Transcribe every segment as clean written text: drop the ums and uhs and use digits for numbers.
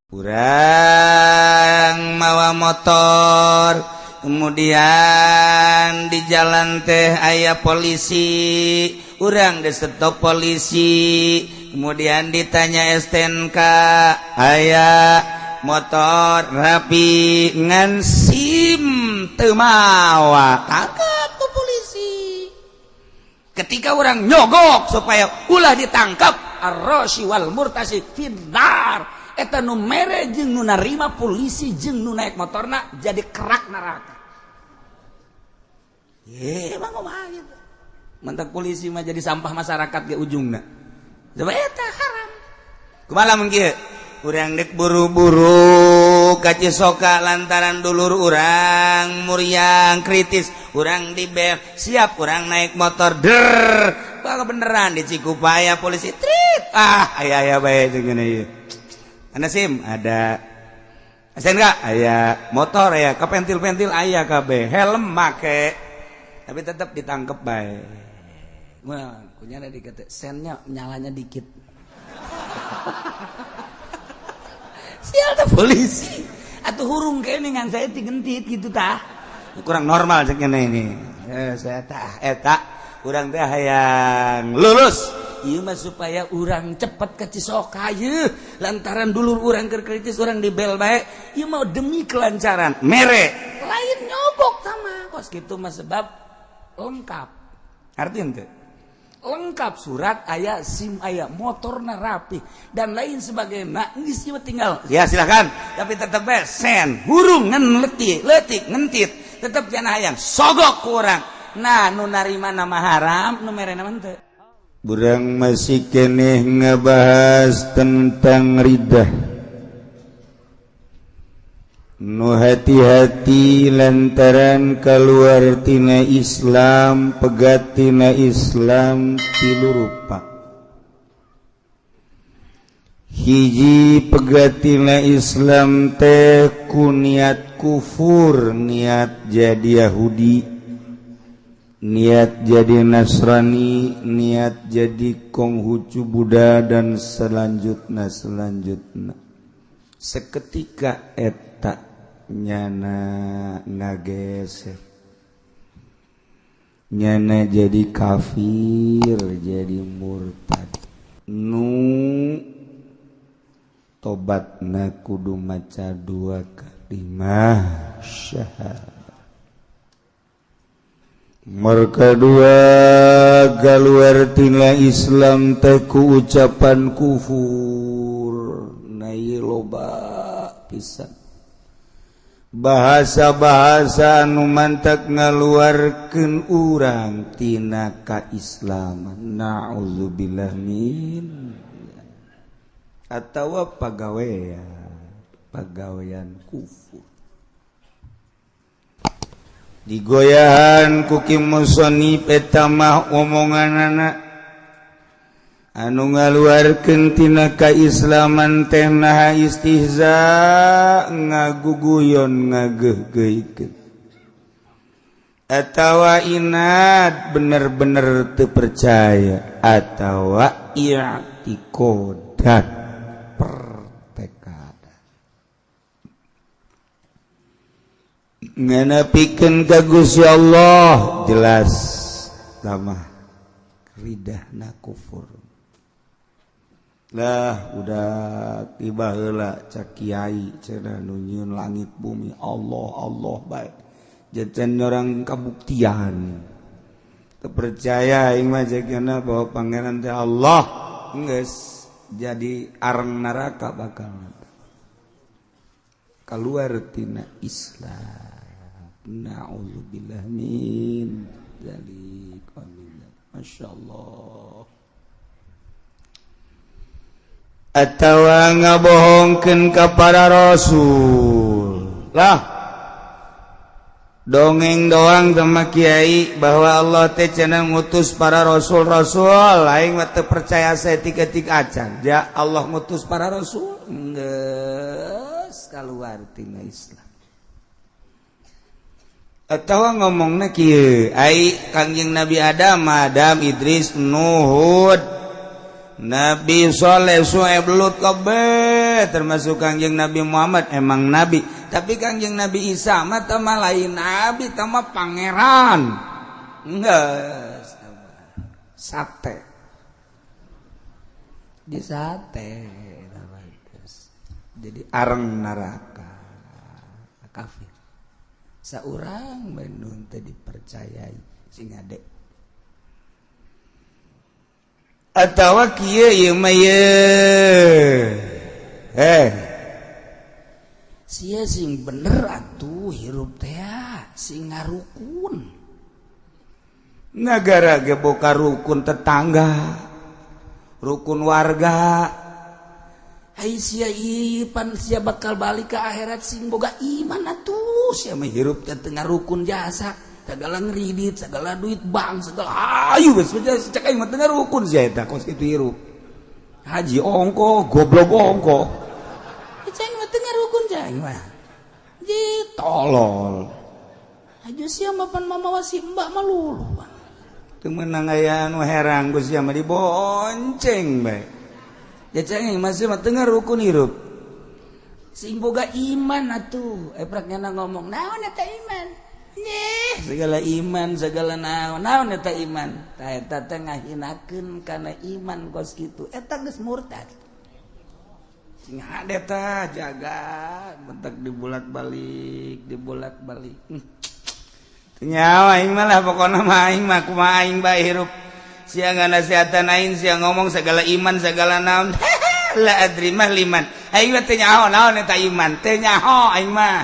Urang mawa motor, kemudian di jalan teh aya polisi, urang disetop polisi, kemudian ditanya STNK, aya motor rapi ngan SIM teu mawa, tangkap ku polisi. Ketika orang nyogok supaya ulah ditangkap, ar-rashi wal murtasi finnar. Eta nu mere jeung nu narima polisi jeung nu naik motorna jadi kerak neraka. Emang kumaha gitu. Mentak polisi mah jadi sampah masyarakat ge ujungna. Coba eta haram. Kumaha mun kieu? Urang dek buru-buru ka Cisoka lantaran dulur urang muriang kritis, urang di bel, siap urang naik motor der. Kalau beneran di Cikupaya polisi trit. Aya bae jeung ieu. Ada SIM, ada STNK, aya motor, aya kepentil-pentil, aya KB, helm make, tapi tetap ditangkep bae. Wah, kunyana dikata sennya nyalanya dikit. Sial teh polisi, atuh hurung kene ngan saya digentit gitu tah. Kurang normal cek ini. Saya tah eta urang teh hayang lulus. Ieu mah supaya urang cepet ke Cisoka ieu lantaran dulur urang keur kritis urang di bel bae ieu mah demi kelancaran mere lain nyobok sama kos kitu mah sebab lengkap artinya teh lengkap surat aya SIM aya motorna rapi dan lain sebagainya geus ieu tinggal ya silakan tapi tetep bae sen hurung ngan leutik ngentit tetep jangan hayang sogok ku urang nah nu narima nama haram nu mere naon teu. Burang masih keneh ngebahas tentang ridah. Nu hati-hati lantaran keluar tina Islam, pegat tina Islam tilu rupa. Hiji pegat tina Islam teh ku niat kufur, niat jadi Yahudi. Niat jadi Nasrani, niat jadi Konghucu Buddha dan selanjutnya. Seketika eta nyana ngageser, nyana jadi kafir, jadi murtad. Nu tobatna kudu maca 2 kalimah syahadat. Marka 2 galuar tina Islam teh ku ucapan kufur na ieu loba pisan bahasa-bahasa anu mantak ngaluarkeun urang tina kaislaman naudzubillah min atawa pagawean kufur digoyahan kuki musonib eta mah omonganana anu ngaluarkeun tina kaislaman teh naha istihza ngaguguyon ngageugeuikeun atawa inad bener-bener teu percaya atawa i'tiqadat nganapikeun ka Gusti Allah jelas lamah ridahna kufur lah udah tiba heula cak kiai cenah nu nyieun langit bumi Allah bae jajan orang kabuktian teu percaya aing mah jekna bahwa pangeran teh Allah geus jadi areng neraka bakal keluar tina Islam. Na'udzubillah min dzalika. Masyaallah. Atawa ngabohongkeun ka para rasul. Lah dongeng doang sama kiai bahwa Allah teh cenah ngutus para rasul-rasul aing mah teu percaya saeutik-eutik acan. Ja Allah ngutus para rasul geus kaluar tina Islam. Atawa ngomongna kieu ai Kangjeng Nabi Adam, Idris, Nuh, Hud Nabi Shaleh Syuaib Lut kabeh termasuk Kangjeng Nabi Muhammad emang nabi, tapi Kangjeng Nabi Isa mah teh lain nabi, teh mah pangeran. Enggak sate di sate jadi areng neraka kafir saurang Bandung teh dipercayai sing ade atawa kieu ieu mah sia sing bener atuh hirup teh sing ngarukun negara ge boga rukun tetangga rukun warga ai sia ipan sia bakal balik ke akhirat sing boga iman atuh sia mah hirup teh teu ngarukun jasa segala ngeridit segala duit bank segala ayu geus cek aing mah teu ngarukun sia eta kos kitu hirup haji ongko goblok ongko cek mah teu ngarukun cek mah ji tolol aja sia mapan mamawa si mbak mah luluh teu meunang aya anu herang geus sia mah dibonceng bae ya cengeng masih mah teu ngarukun hirup sing boga iman atuh eprak nyana ngomong naon eta iman nyeh segala iman segala naon eta iman tah eta teh ngahinakeun kana iman kos kitu eta geus murtad sing hade tah jaga mentek dibolak-balik nyawa aing mah lah pokona mah aing mah kumaha aing bae hirup sia nganasihatan aing sia ngomong segala iman segala naon la adri mah liman aing teh nyaho naon eta iman teh nyaho aing mah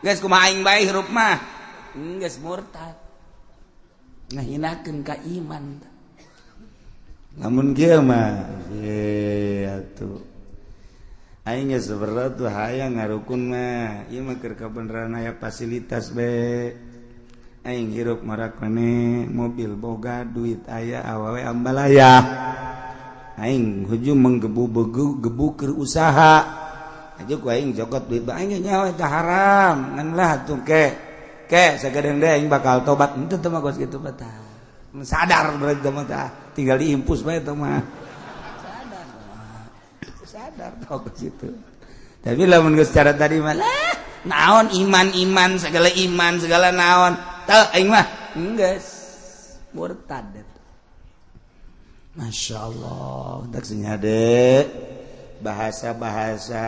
geus kumaha aing bae hirup mah geus murtad ngahinakeun ka iman lamun kieu mah atuh aing geus sabarna tuh hayang ngarukun mah ieu mah keur kabeneran aya fasilitas be aing hirup marak maneh mobil boga duit aya awewe ambalaya aing hujung menggebu keur usaha aja ku aing jogot duit ba aing nyawa eta haram ngan lah tuh ke sagadeng deui aing bakal tobat henteu teh mah geus kitu mah tah sadar berarti mah tah tinggal diimpus bae teh mah sadar tah geus kitu tapi lamun geus cara tadi mah lah naon iman segala naon teu aing mah geus murtad eta masyaallah tak senyade bahasa-bahasa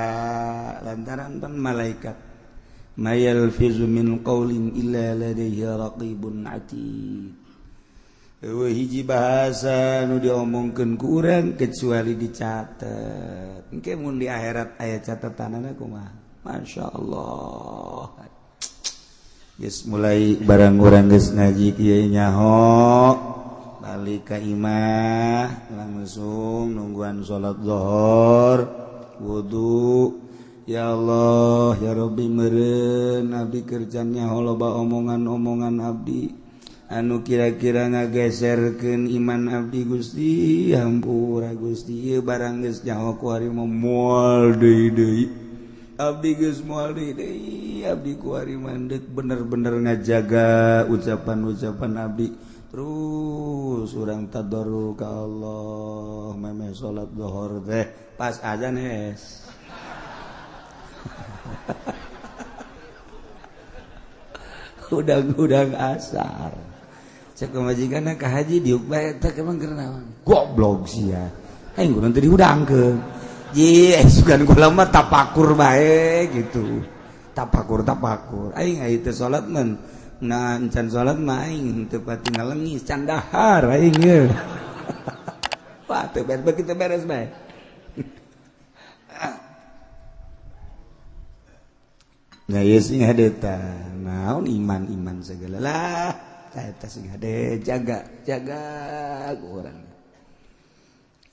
lantaran pan malaikat mayal fizu min qaulin illa ladayhi raqibun atid eueuh hiji bahasa nu diomongkeun ku urang kecuali dicatet engke mun di akhirat aya catatanana kumaha masyaallah geus mulai barang urang geus ngaji kieu nyaho balik ka imah langsung nungguan salat zuhur wudu ya Allah ya Rabbi meureun abdi kerjan nyaho loba omongan-omongan abdi anu kira-kira ngageserkeun iman abdi Gusti hampura Gusti ieu barang geus nyaho ku ari moal deui abdi geus moal deui abdi ku ari mandek bener-bener ngajaga ucapan-ucapan abdi terus urang tadarruk ka Allah memeh salat zuhur teh pas azan es udang asar cek majikanna ka haji diuk bae teh kemang keur naon goblok sia aing kudu teu diudangkeun ji sugan kula mah tapakur bae gitu tapakur aing aya teh salat mah nah encan salat mah aing teu pati ngalengis can dahar aing ye wah teu beres kitu beres bae nah ieu sing hade tah naon iman segala lah eta sing hade jaga ku urang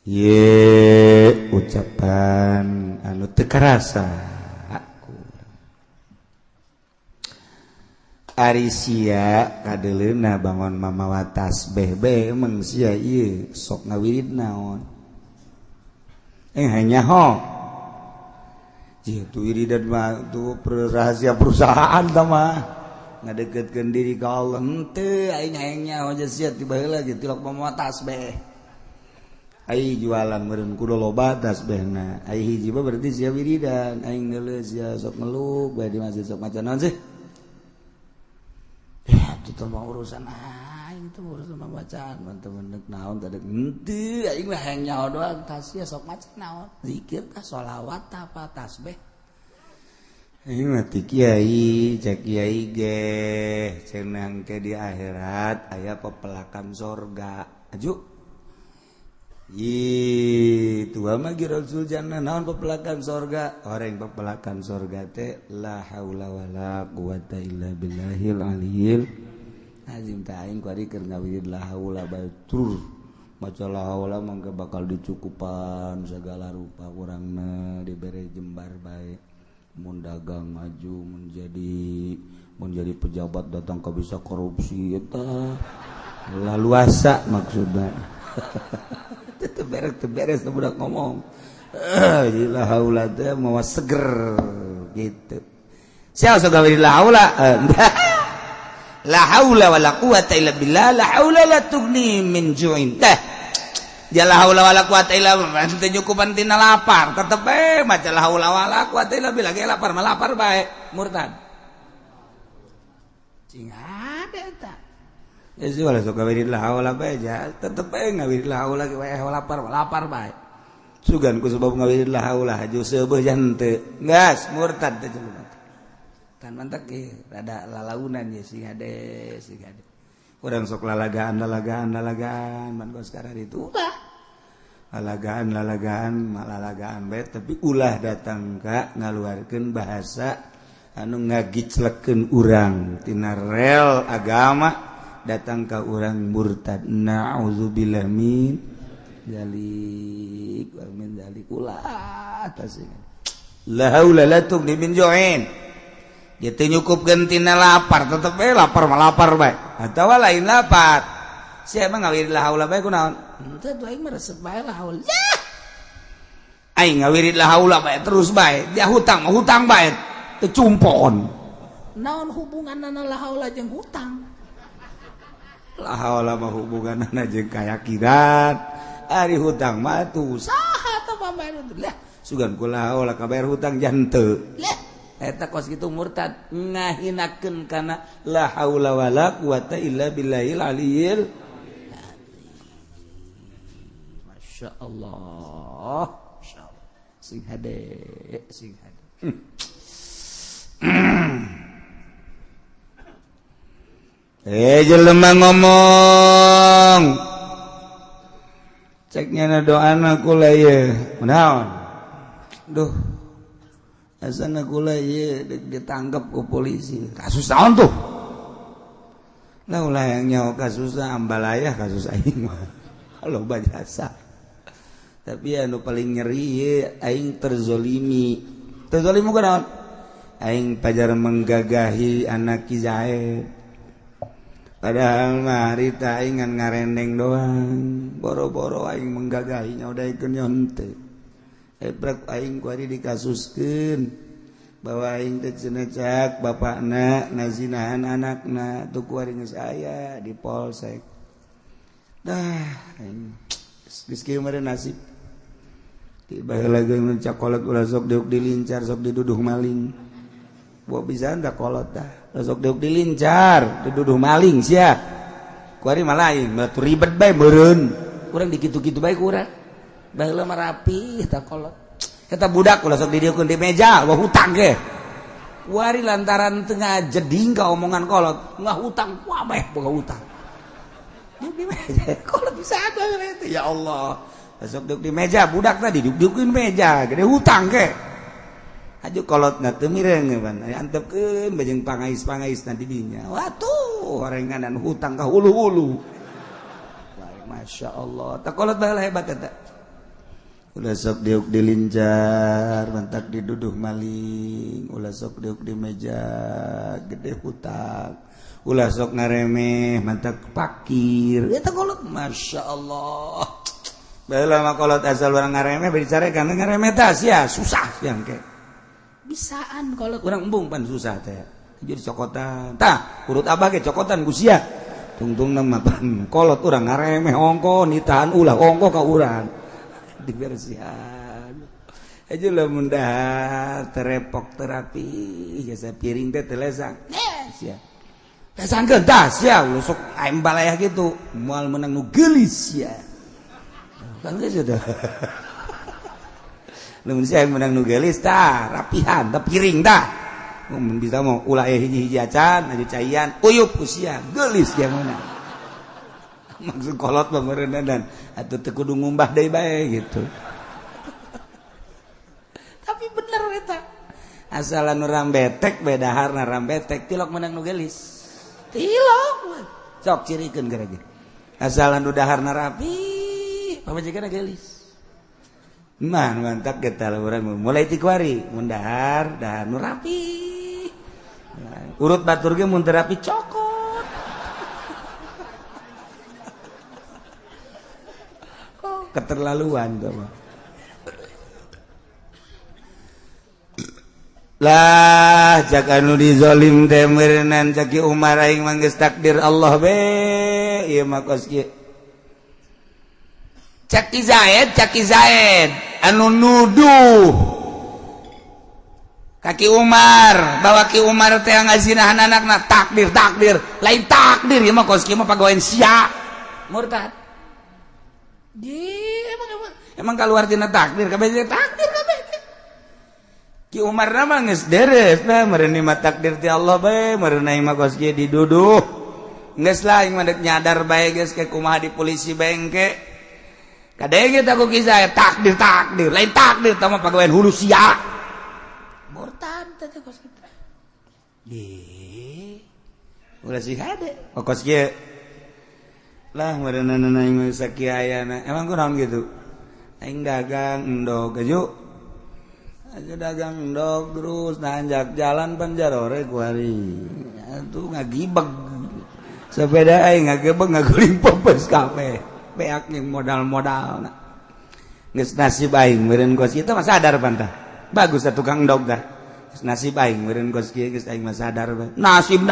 ye ucapan anu teu karasa aku ari sia kadeleuna bangun mamawa tasbih bae emang sia ieu sok ngawirid naon hanya ho itu wiridan mah itu rahasia perusahaan mah ngadeketkeun diri ka Allah henteu aing hayang nyaho aja sia tiba heula gitu tilok mamawa tasbih jualan meureun kudu loba tasbihna ai hiji mah berarti sia wiridan aing geuleuh sia sok ngeluk bae di masjid sok maca naon sih itu mah urusan aing teh urusan bacaan mantep neuk naon teh henteu aing mah hayang nyaho doang tas sia sok maca naon zikir tah sholawat tah apa tasbih aing mah ti kiai cek kiai ge cenah ke di akhirat aya pepelakan sorga aju tua mah Rasul jannah naon pepelakan sorga orang pepelakan sorga teh la haula wala quwata illa billahil aliyil azim ta aing kuari keur ngawirid la haula batur maca la haula mangga bakal dicukupan segala rupa urangna dibere jembar bae mun dagang maju menjadi pejabat datang ka bisa korupsi eta laluasa maksudna beres budak ngomong la haula teh mawa seger gitu sia sok la haula la haula wala quwata illa billah la haula la tughni min ju'in dah ja la haula wala quwata illa teu nyukupan tina lapar tetep maca la haula wala quwata illa billah ge lapar mah lapar bae murtad cing ada eta Yesus wala sok ngawirid la haula bae ja tetep ngawirid la haula ge wae lapar bae. Sugan ku sebab ngawirid la haula haju seubeuh jan teu. Gas murtad teh cenah. Tan mantek ge rada lalaunan ye sing hade. Urang sok lalagaan man gos karah ditu ulah. Lalagaan bae tapi ulah datang ka ngaluarkeun bahasa anu ngagiclekeun urang tina rel agama. Datang ke orang murtad na'udzubillah min dzalik wa min dzalik ulah tasing la haula la tughni min ju'in dia teh nyukupkeun tina lapar tetep lapar mah lapar bae atawa lain lapar sia mah ngawirid la haula bae kunaon teu aing mah resep bae la haula aing ngawirid la haula bae terus bae dia hutang bae teu cumpon naon hubunganna la haula jeung hutang la haula mah hubunganna jeung kayakinan ari hutang mah tuh saha tah pambayar lah sugan ku la haula kabayar hutang jan teu lah eta kos kitu murtad ngahinakeun kana la haula wala quwata illa billahil aliyil masyaallah sing hade jelema ngomong ceknya doana kula ieu naon duh asana kula ieu ditangkap ku polisi kasus naon tuh lah ulah yang nyawa kasus ambalaya kasus aing mah kalau bajasa tapi anu paling nyeri ieu aing terzolimi ku naon aing pajar menggagahi anak Ki Zaid padahal mah harita aing ngan ngarendeng doang boro-boro aing menggagahi nyaudaykeun nyonte ebrak aing kuari dikasuskeun bahwa aing teh cenah cak bapakna ngazinahan anakna tuh kuari geus aya di polsek dah aing geus kieu meureun nasib tiba heula geus cakolot ulah sok deuk dilincar sok diduduh maling buat bisa anda kolot dah sok deuk dilincar diduduh maling sia kuari mah lain batu ribet bae meureun urang dikitu-kitu bae ku urang baheula mah rapi tah kolot eta budak ulah sok didieukeun di meja bawa hutang ge kuari lantaran teu ngajeding ka omongan kolot ngahutang wabeh boga hutang deuk di meja kolot bisa bae teh ya Allah sok deuk di meja budak tadi didieukeun meja gede hutang ge aju kolot na teu mireng ban antepkeun bajeng pangais na di dinya watuh horenganan hutang ka hulu-hulu masyaallah tak kolot bae hebat eta ulah sok diuk dilincar mantak diduduh maling ulah sok diuk di meja gede hutang ulah sok ngaremeh mantak pakir eta kolot masyaallah baheula mah kolot asal urang ngaremeh bicarekan ngaremeh tah sia susah yang ke bisaan kalau urang embung pan susah teh jadi cokotan tah urut abah ge cokotan ku sia tungtung nama pan kolot urang ngaremeh ongko nitahan ulah ongko ka urang dibersihan aja lah mundah terepok terapi jasa piring teh telesang ya telesang gentas ya usuk aing balaya gitu moal menang nu geulis ya kan geus sudah lamun sia menang nu geulis tah rapihan tah piring tah mun bisa mau ulah hiji-hiji acan aju caian uyup usia geulis ya mana maksud kolot pemerintah dan atuh teu kudu ngumbah deui bae gitu tapi bener eta asal anu rambetek beda harna rambetek tilok menang nu geulis tilok sok cirikeun gara-gara asal anu daharna rapi pamajikanna geulis man mantap kita urang mulai ti kuari mun dahar nu rapi urut batur ge mun teu rapi cokot keterlaluan tuh lah jak anu dizolim teh meureunnan caki Umar aing mah geus takdir Allah be ieu mah kos kieu caki Zaid anu nuduh kaki Umar bahwa Ki Umar teh ngazinahan anakna takdir lain takdir ieu mah kos kieu mah pagawean sia murtad emang keluar tina takdir kabeh takdir kabeh Ki Umar mah geus deres nah meureun mah takdir ti Allah bae meureun aing mah kos kieu diduduh geus lah aing mah deuk nyadar bae geus ke kumaha di polisi bengke kadege teh ku kisah takdir lain takdir tah mah pagawean hulu sia murtad teh kos kieu ulah sih hade kos kieu lah meureunna aing mah sakieu ayana emang kunaon gitu aing dagang endog aju dagang endog terus nanjak jalan panjarore kuari atuh ngagibeg sepeda aing ngagebeg ngaguling pepes kabeh beak ning modal-modalna geus nasib aing meureun kos kieu mah sadar pantah bagus da tukang endog dah geus nasib aing meureun kos kieu geus aing mah sadar bae nasib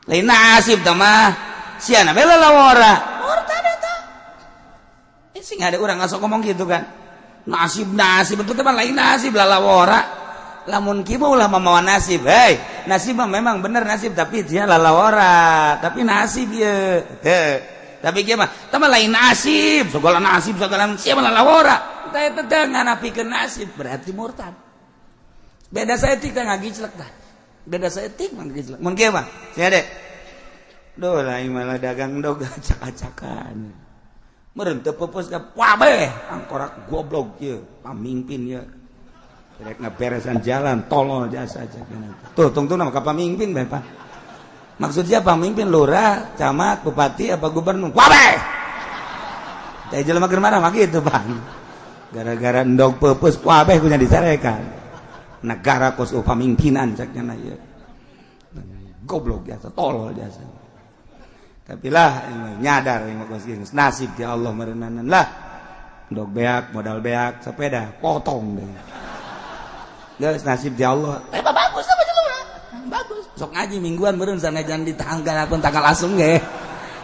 lain nasib tah mah siana bae lalawara murtad eta sing ada urang ngasok ngomong gitu kan nasib itu teman lain nasib lalawara lamun kieu ulah mamawa nasib hei nasib mah memang bener nasib tapi dia lalawara tapi nasib ieu tapi kieu mah teman lain nasib segala sia mah lalawara eta teh nganapikeun nasib berarti murtad beda saeutik teh ngagiclek tah beda saeutik mah ngagiclek mun kieu mah sia dek duh lain malah dagang endog acak-acakan meureun teu peupeus ka wabeh angkorak goblok ieu pamimpin ieu rek ngaberesan jalan tolol jasa aja tuh tungtungna ka pamimpin bae Pak maksudnya pamimpin lurah camat bupati apa gubernur wabeh teh jelema keur marah mah kitu Pak gara-gara endog peupeus wabeh kunya disarekan negara kos pamimpinan saknya ieu goblok jasa tolol jasa tapi lah nyadar nasib di Allah merenanan lah ndog beak modal beak sepeda potong deh guys nasib di Allah bagus apa jelema bagus sok ngaji mingguan meureun sanajan di tanggal asung ge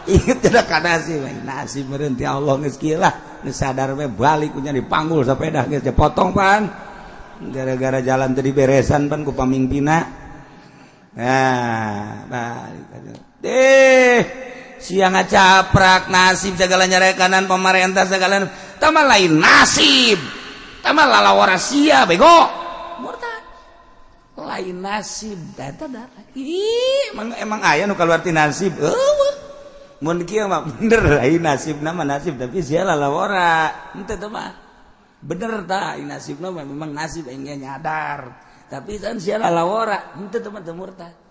inget kada nasib nasib meureun ti Allah geus kieu lah geus sadar we balik nya dipanggul sepeda geus potong pan gara-gara jalan teu diberesan pan ku pamimpinna nah balik deh siang ngacaprak nasib segala nyarekanan pemerintah segala tambah lain nasib tambah lalawara sia bego murtad lain nasib data emang aya nu kaluar ti nasib mun kieu mah bener lain nasib nama nasib tapi sia lalawara henteu teh mah bener tah nasibna memang nasib aing nyadar tapi kan sia lalawara henteu teh mah teu murtad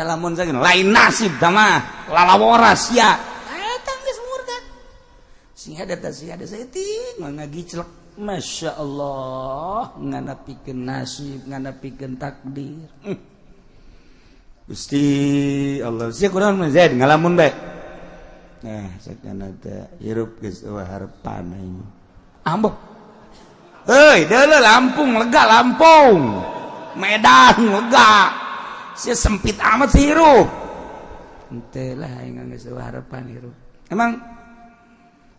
lamun saking lain nasib mah lalawara sia eta geus murtad sing ada teh sia ada saeutik ngagiclek masyaallah nganapikeun nasib nganapikeun takdir Gusti Allah sia kunaon mah Zaid ngalamun bae sakana teh hirup geus eueuh harepan aing ambek euy deuleu Lampung lega Lampung Medan lega sia sempit amat sih hirup ente lah yang nggak harapan hirup emang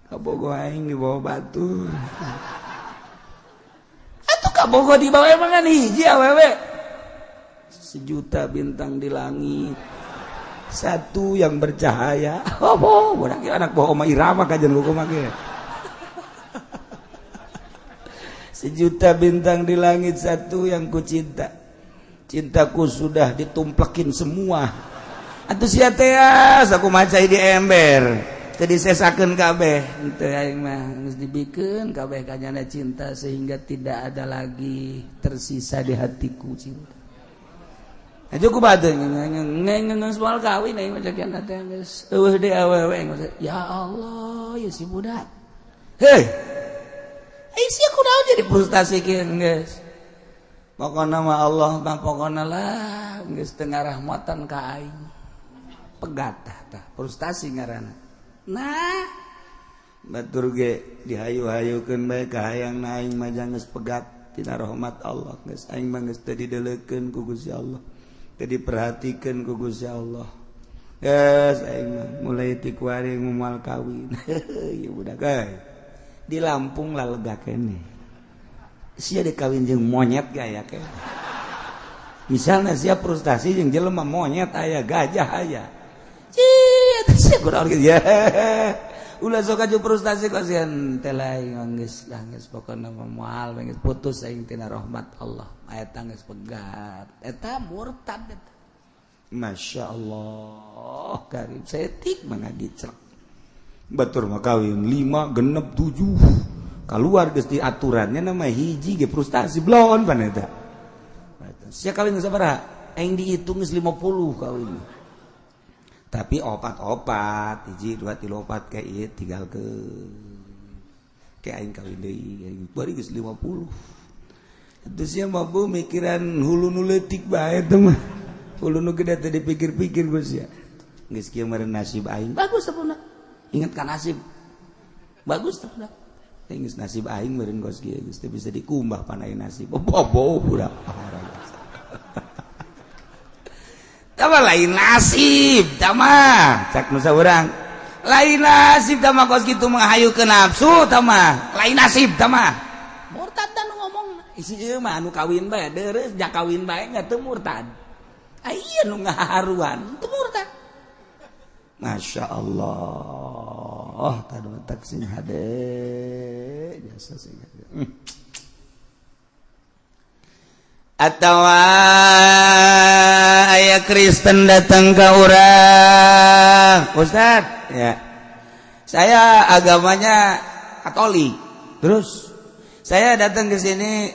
Kabogo aing di bawah batu. Atuh kabogo di bawah emang kan hiji awewe. 1.000.000 bintang di langit. Satu yang bercahaya. Oh, budak anak bawa Oma Irama kajian hukum ge. 1.000.000 bintang di langit, satu yang ku cinta. Cintaku sudah ditumplekin semua. Atuh sia teh aku macai di ember. Teu disesakeun kabeh. Teu aing mah geus dibikeun kabeh kanyana cinta sehingga tidak ada lagi tersisa di hatiku cinta. Aja ku badeung ngeus moal kawin aing mah cakeun teh geus eueuh deui awewe. Ya Allah, ya si budak. Hei. Ai sia kunaon jadi frustasi kieu geus. Pokona mah Allah mah pokona lah geus teu ngarahmatan ka aing. Pegat tah frustasi ngaranna. Nah, batur ge dihayu-hayukeun bae ka hayang aing mah geus pegat tina rahmat Allah. Geus aing mah geus teu dideuleukeun ku Gusti Allah. Teu diperhatikeun ku Gusti Allah. Geus aing mah mulai ti kuari moal kawin. Ieu budak euy. Di Lampung lah lega keneh. Sia dikawin jeung monyet gaya ke. Misalnya sia frustasi jeung jelema monyet aya gajah aya. Sia kurang gitu ya. Ulah sok aju frustasi kok sieun teh lain geus pokona moal geus putus aing tina rahmat Allah. Eta geus pegat. Eta murtad eta. Masyaallah karim setik mangadi cerek. Batur mah kawin 5 genep 7. Keluar geus di aturannya nama hiji ge frustasi blon pan eta. Sia kawin geus sabaraha? Aing dihitung geus 50 kawin. Tapi opat-opat, hiji 2 3 4 ka ieu tinggalkeun. Ke aing kawin deui, aing bari geus 50. Itu sia mah bu mikiran hulu nu leutik bae teh mah. Hulu nu gede teh dipikir-pikir geus sia. Geus kieu meureun nasib aing. Bagus teh ingat kan nasib. Bagus teh geus nasib aing meureun geus kieu geus teu bisa dikumbah panai nasib. Bobo budak. Tama lain nasib, tama cak nusa urang. Lain nasib tama kos kitu menghayu ke nafsu tama. Lain nasib tama. Murtad dan ngomong. Isi ieu mah anu kawin bae deureus jak kawin bae nya teu murtad. Aya nu ngaharuan teu murtad. Masya Allah. Tadu tak sing hade jasa sing hade. Atawa aya Kristen datang ke urang, Ustaz, ya. Saya agamanya Katolik. Terus saya datang ke sini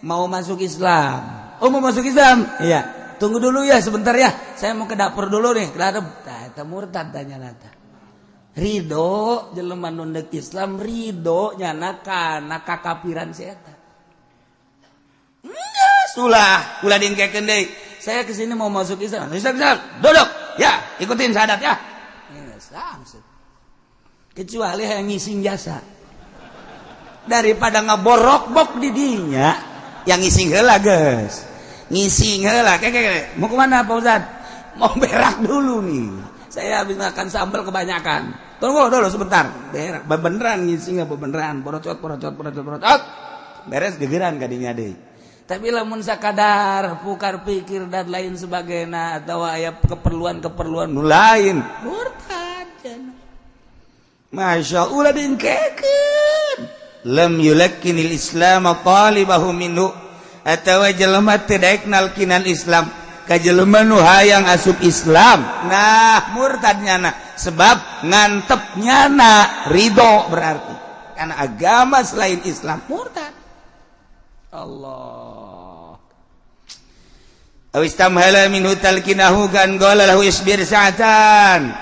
mau masuk Islam. Oh, mau masuk Islam? Iya. Tunggu dulu ya sebentar ya. Saya mau ke dapur dulu nih. Ke dapur. Eta murtad tanya nata. Ridho jelema nu deuk Islam ridho nyana kana kakafiran si eta. Ulah dingkekeun deui. Saya ke sini mau masuk Islam. Ustaz, duduk. Ya, ikutin syahadat ya. Langsung. Kecuali yang ngising jasa. Daripada ngaborok-bok di dinya, yang ngising heula geus. Ngising heula. Keke. Mau kemana Pak Ustaz? Mau berak dulu nih. Saya habis makan sambal kebanyakan. Tunggu dulu sebentar. Berak. Beneran ngising apa beneran? Porocot. Beres gegeran kadinya deui. Tapi lamun sakadar pukar pikir dan lain sebagainya atau aya keperluan nu lain murtad cenah. Masya Allah dingkekeun lam yulakkinil islam talibahu minhu atawa jelema teu daek nalkinan Islam ka jelema nu hayang asup Islam. Nah murtadnya sebab ngantepnya ridho berarti karena agama selain Islam murtad. Allah. Awistamhala minhu talkinahu kan qala lahu isbir sa'atan.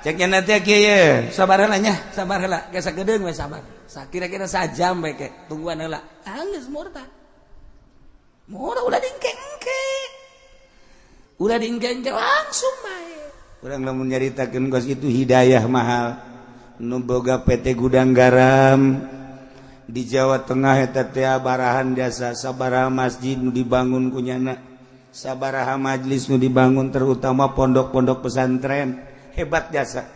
Cek nya teh kieu, sabar heula nya, sabar heula. Ge sagedeung we sabar. Sakira-kira sajam bae ke, tungguan heula. Geus murtad. Murah ulah dingkengke. Ulah dingkengke langsung bae. Urang lamun nyaritakeun kos itu hidayah mahal. Nu boga PT Gudang Garam di Jawa Tengah eta teh barahan jasa sabaraha masjid nu dibangun kunyana, sabaraha majlis nu dibangun terutama pondok-pondok pesantren, hebat jasa.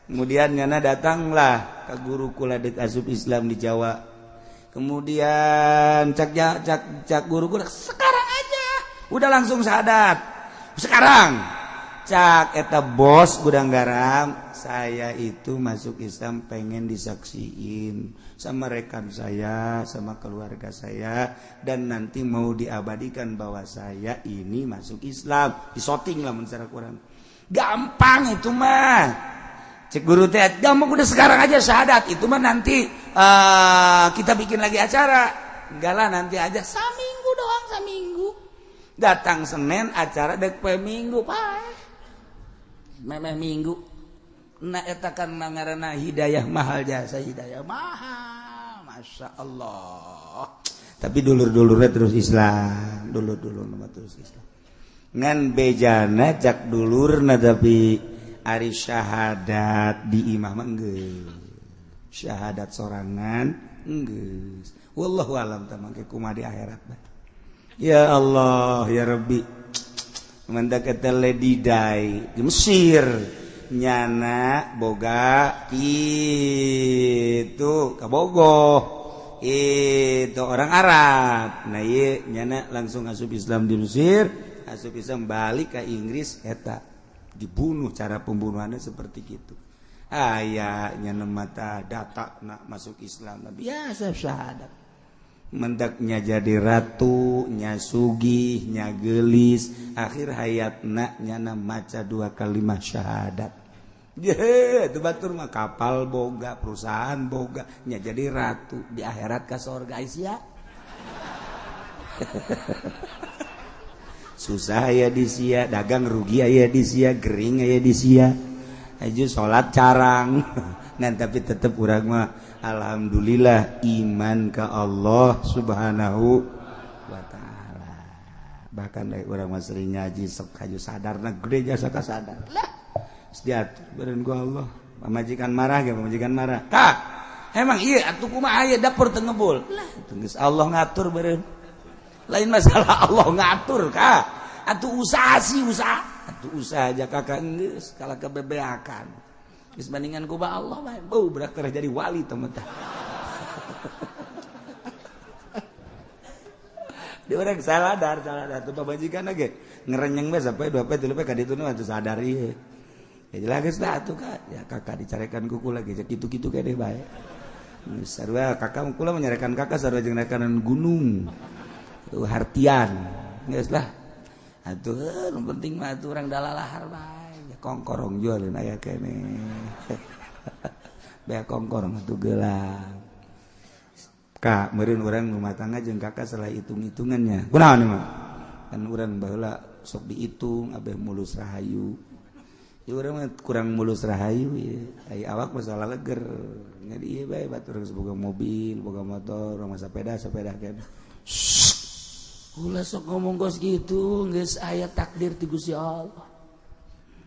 Kemudian nyana datanglah ke guru kula dek asup Islam di Jawa. Kemudian cak guru kula sekarang aja. Udah langsung syahadat. Sekarang cak eta bos gudang garam, saya itu masuk Islam pengen disaksiin sama rekan saya, sama keluarga saya, dan nanti mau diabadikan bahwa saya ini masuk Islam. Disoting lah mencara Quran. Gampang itu mah. Cek guru teh, gampang udah sekarang aja syahadat. Itu mah nanti kita bikin lagi acara. Enggak lah, nanti aja saminggu doang, saminggu. Datang Senin acara dek poe Minggu, Pak. Memeh Minggu. Na eta kan ngaranna hidayah mahal, jasa hidayah mahal. Masya Allah. Tapi dulur-dulurnya terus Islam. Dulur-dulur nama terus Islam. Ngan bejana cak dulurna tapi ari syahadat di imam enggeus. Syahadat sorangan enggeus. Wallahu alam tah mangke kumaha di akhirat bae. Ya Allah ya Rabbi. Mandak eta Lady Dai di Mesir nyana boga itu kabogoh itu orang Arab. Nah ieu nyana langsung asup Islam di Mesir, asup Islam balik ke Inggris eta dibunuh. Cara pembunuhannya seperti gitu. Ayahnya mata data nak masuk Islam biasa syahadat. Mendaknya jadi ratu, nya sugih, nya gelis, akhir hayatna nyana maca 2 kalimat syahadat. Itu batur mah kapal boga, perusahaan boga, nya jadi ratu di akhirat ka surga Aisyah. Susah aya di sia, dagang rugi aya di sia, gering aya di sia. Aju salat carang. Ngan tapi tetep urang mah alhamdulillah iman ka Allah Subhanahu wa taala. Bahkan urang mah sering ngaji sok haju sadarna gereja saka sadar. Lah, diatur beureun ku Allah. Pamajikan marah ge pamajikan marah. Kak, emang ieu atuh kumaha aya dapur teu ngebul. Lah, geus Allah ngatur beureun. Lain masalah Allah ngatur, Kak. Atuh usaha sih usaha. Atuh usaha aja kakak geus kala kebebeakan. Geus bandingan ku Allah bae. Beuh berak terus jadi wali teman teh. Di urang saladar tuh pamajikan ge ngerenyeng bae sampai 2 pe 3 pe ka ditu atuh sadar ieu. Ya jelas geus da atuh Kak. Ya kakak dicarekan ku kula ge kitu-kitu kene bae. Sarua kakak kula menyarekan kakak sarua jeung rekanan gunung. Tuh hartian. Geus lah. Atuh nu penting mah atuh urang dalalahar bae. Kongkorong jualin aya kene. Bea kongkorong atuh gelap. Kak, meureun urang rumah tangga jeung kakak salah hitung-hitungannya. Kunaon ieu mah? Kan urang baheula sok dihitung abeh mulus rahayu. Ieu urang mah kurang mulus rahayu ieu. Ai awak masalah leger. Jadi ieu bae batur geus boga mobil, boga motor, rumah sepeda kene. Ulah sok ngomong gos gitu, geus aya takdir ti Gusti Allah.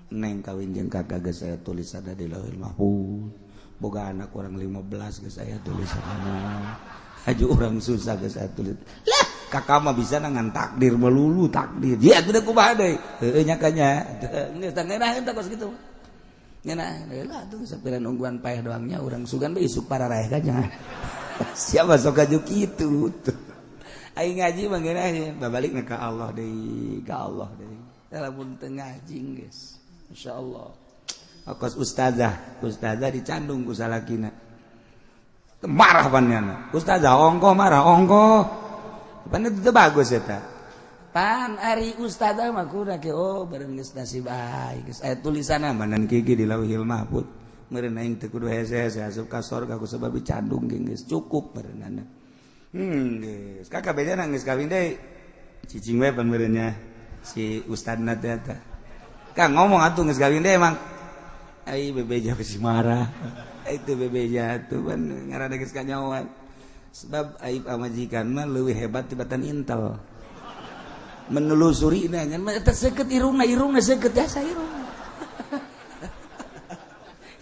Neng kawin jeung kakak geus saya tulis ada di Lauhul Mahfuz. Boga anak urang 15 geus saya tulisanna. Aju urang susah geus saya tulis. Lah, kakak mah bisa ngan takdir melulu takdir. Ya atuh kumaha deui? Heueuh nya kanya. Geus tah ngeunah eta kos kitu. Ngeunah, lah atuh sapiran ungguan paeh doangnya urang sugan bae isuk pararaeh kanya. Siapa sok aju kitu tuh. Aing ngaji mah ngeunah babalikna ka Allah deui, ka Allah deui. Lamun teu ngaji geus. Insyaallah. Akos ustazah dicandung ku salakina. Marah panjana. Ustazah ongkoh marah ongkoh. Pan itu bagus eta. Pan ari ustazah mah kudu ke beureun geus nasib bae. Geus aya tulisanna manan kiki di Lauhul Mahfuz. Meureun aing teu kudu hese-hese asup ka surga ku sebab dicandung geus cukup meureunana. Geus. Kakak bedana geus kawin deui. Cicing we pan meureunnya si ustadna teh eta. Kang ngomong atuh geus kawin deh emang. Ai bebeja geus marah. Itu bebeja atuh pan ngaranna geus kanyawan. Sebab ai pamajikan mah leuwih hebat tibatan intel. Menelusuri nya mah eta seukeut irungna seukeut asa irungna.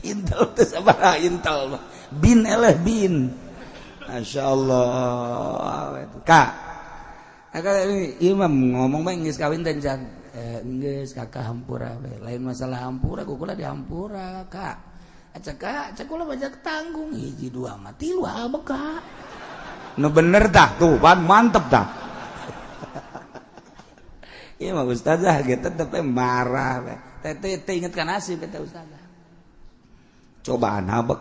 Intel teh sabaraha intel mah. Bin eleh bin. Masyaallah. Kak. Kakak imam ngomong bae geus kawin teh geus kakak hampura we. Lain masalah hampura kukula di hampura Kak. acak ulah bajak tanggung hiji dua mati lu beka nu bener tah tuh pan mantep tah iya mah ustazah gitu tapi marah teh ingetkan nasib kata ustazah cobaan habek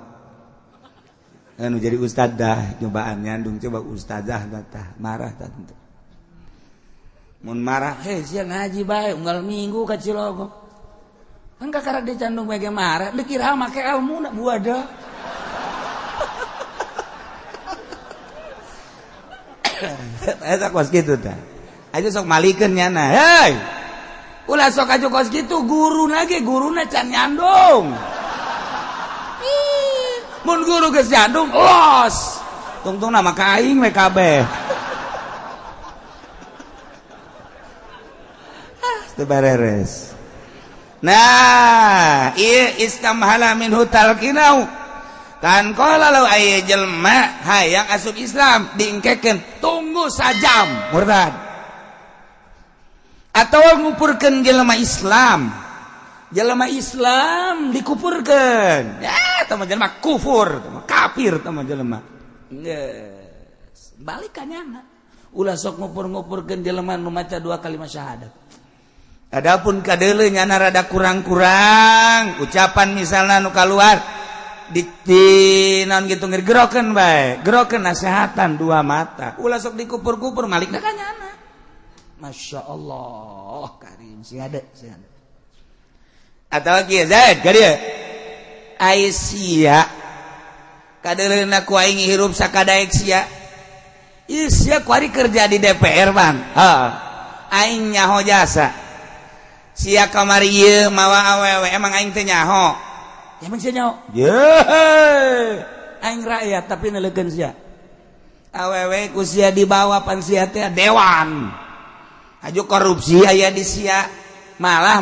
anu jadi ustazah cobaan nyandung coba ustazah tah marah tah tentu mun marah sia ngaji bae unggal minggu ka Cilogok enggak karena dia candung bage marah dikira make ilmu nak buada eta kos kitu tah aja sok malikeun nyana hei ulah sok aju kos kitu guruna ge guruna can nyandung mun guru geus nyandung los tungtung nama ka aing we kabeh teu beres. Nah, ieu istamhala minhu talqinau. Kan qala law aya jelma hayang asup Islam diengkekeun tunggu sajam murtad. Atawa ngupurkeun jelema Islam. Jelema Islam dikupurkeun. Ya, tah jelema kufur, kafir tah jelema. Geus, balik ka nyana. Ulah sok ngupur-ngupurkeun jelema nu maca 2 kalimat syahadat. Adapun kadeuleu nyana rada kurang-kurang ucapan misalna nu kaluar di naon kitu ngegerokeun bae gerokeun nasehatan 2 mata ulah sok dikupur-kupur malikna ka nyana masyaallah karim sing ada atawa kieu Zaid ka dieu ai sia kadeuleuna ku aing hirup sakadaek sia ieu sia ku ari kerja di DPR Bang aing nyaho jasa sia kamari ieu mawa awewe emang aing teh nyaho emang sia nyaho ye aing rakyat tapi neulekeun sia awewe ku sia dibawa pan sia teh dewan aju korupsi aya di sia malah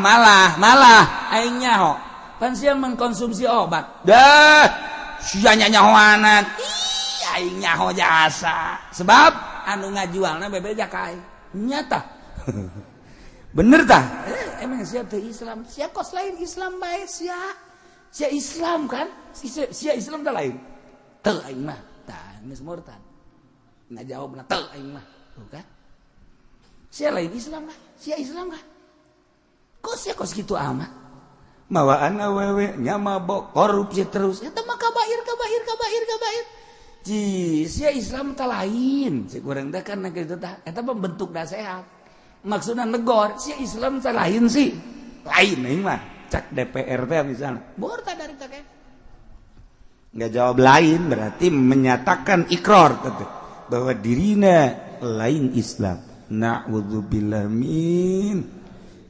aing nyaho pan sia mengkonsumsi obat dah sia nyahoanan ih aing nyaho jasa sebab anu ngajualna bebeja ka aing nyata bener tah emang sia teu Islam sia kos lain Islam bae sia Islam kan sia Islam teh lain teu aing mah tah geus murtad ngajawabna teu aing mah tuh kan sia lain Islam kan sia Islam kan kos kitu amat mawaan awewe nya mabok korupsi terus eta mah kabair ji sia Islam teh lain si kurang teh kan kitu tah eta bentuk nasihat maksudnya negor si Islam teh lain sih lain ini mah cak DPR teh misalnya murtad dari teh nggak jawab lain berarti menyatakan ikrar bahwa dirinya lain Islam na'udzubillah min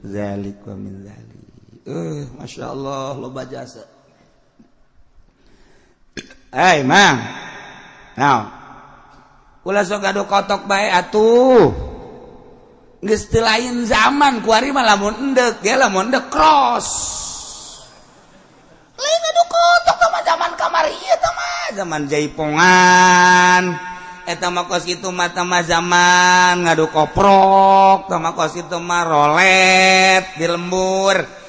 zalik wa min zalik masya Allah loba jasa mang now ulah sok adu kotok bae atuh geus teu lain zaman ku ari mah lamun endek ge lamun endek cross lain adu kotok teh mah zaman kamari ieu teh mah zaman jaipongan eta mah kos kitu mah teh mah zaman ngadu koprok teh mah kos kitu mah rolet di lembur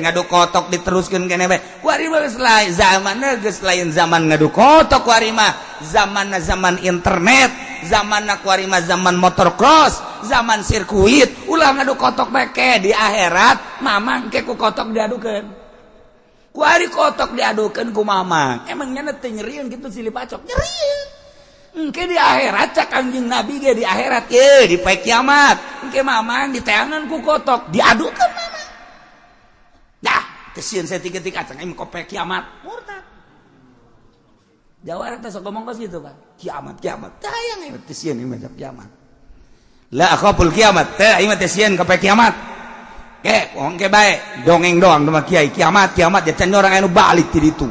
ngadu kotok diteruskeun keneh bae ku ari mah geus lain zamanna geus lain zaman ngadu kotok ku ari mah zamanna zaman internet zamanna ku ari mah zaman motocross zaman sirkuit ulah ngadu kotok beke di akhirat mamang ke ku kotok diadukeun ku ari kotok diadukeun ku mamang emangnya teh nyerieun kitu silih pacok nyerieun engke di akhirat cak anjing nabi ge di akhirat di poe kiamat engke mamang diteangan ku kotok diadukeun mamang dah teu sieun saeutik-eutik acang aing poe kiamat murtad Jawa teh sok ngomong kos gitu kan kiamat tah hayang teu sieun ieu mah kiamat la akhaful kiamat teh ieu mah teh sieun ka poe kiamat ke ongke bae dongeng doang teh mah kiai kiamat ya can orang anu balik ti ditu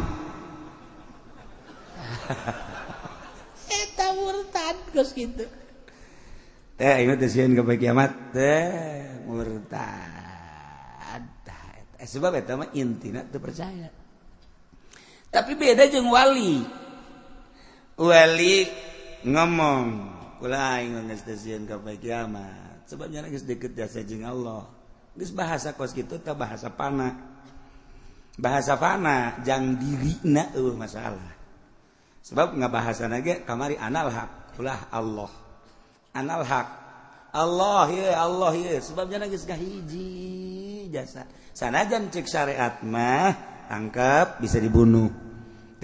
eta murtad geus kitu teh ieu teh sieun ka poe kiamat teh murtad sebab eta mah intina teu percaya tapi beda jeung wali ngomong ulah aing geus teu sieun ka poe kiamat sebabnya geus deukeut jasa jeung Allah geus bahasa kos kitu teh bahasa pana bahasa fana jang dirina masalah sebab ngabahasana ge kamari anal haq ulah Allah anal haq Allah ya sebabnya geus kahiji jasa sanajan cek syariat mah tangkap bisa dibunuh